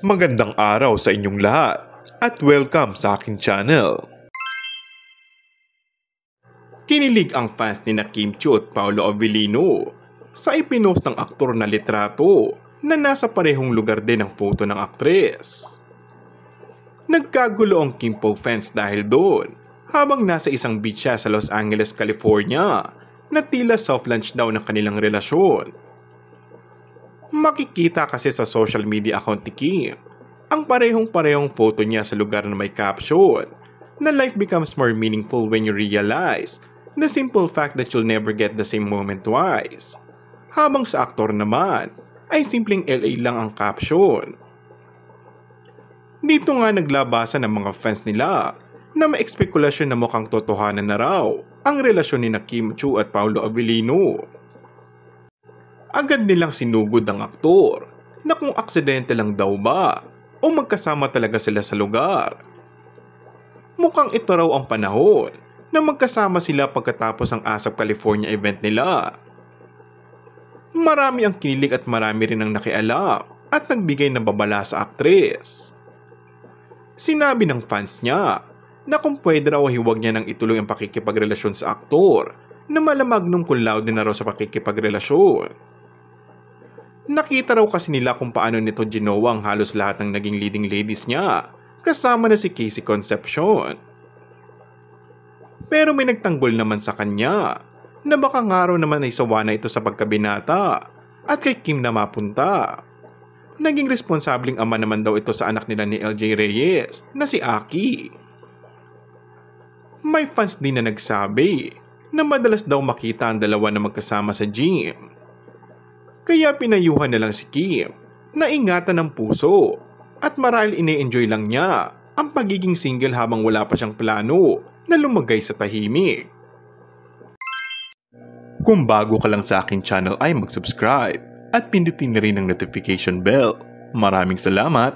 Magandang araw sa inyong lahat at welcome sa aking channel. Kinilig ang fans ni Kim Chiu at Paolo Avellino sa ipinost ng aktor na litrato na nasa parehong lugar din ang photo ng aktres. Nagkagulo ang Kim Po fans dahil doon habang nasa isang beach siya sa Los Angeles, California na tila soft launch daw ng kanilang relasyon. Makikita kasi sa social media account ni Kim ang parehong photo niya sa lugar na may caption na life becomes more meaningful when you realize the simple fact that you'll never get the same moment twice. Habang sa aktor naman ay simpleng LA lang ang caption. Dito nga naglabasan ng mga fans nila na may espekulasyon na mukhang totohanan na raw ang relasyon ni Kim Chiu at Paolo Avellino. Agad nilang sinugod ang aktor na kung aksidente lang daw ba o magkasama talaga sila sa lugar. Mukhang ito raw ang panahon na magkasama sila pagkatapos ang ASAP California event nila. Marami ang kinilig at marami rin ang nakialam at nagbigay ng babala sa aktres. Sinabi ng fans niya na kung pwede raw hiwag niya nang ituloy ang pakikipagrelasyon sa aktor na malamag nung kunlaw din na raw sa pakikipagrelasyon. Nakita raw kasi nila kung paano nito ginawa ang halos lahat ng naging leading ladies niya, kasama na si Casey Concepcion. Pero may nagtanggol naman sa kanya na baka nga raw naman ay sawa na ito sa pagkabinata at kay Kim na mapunta. Naging responsabling ama naman daw ito sa anak nila ni LJ Reyes na si Aki. May fans din na nagsabi na madalas daw makita ang dalawa na magkasama sa gym. Kaya pinayuhan na lang si Kim na ingatan ng puso at marahil ine-enjoy lang niya ang pagiging single habang wala pa siyang plano na lumagay sa tahimik. Kung bago ka lang sa aking channel ay mag-subscribe at pindutin na rin ang notification bell. Maraming salamat!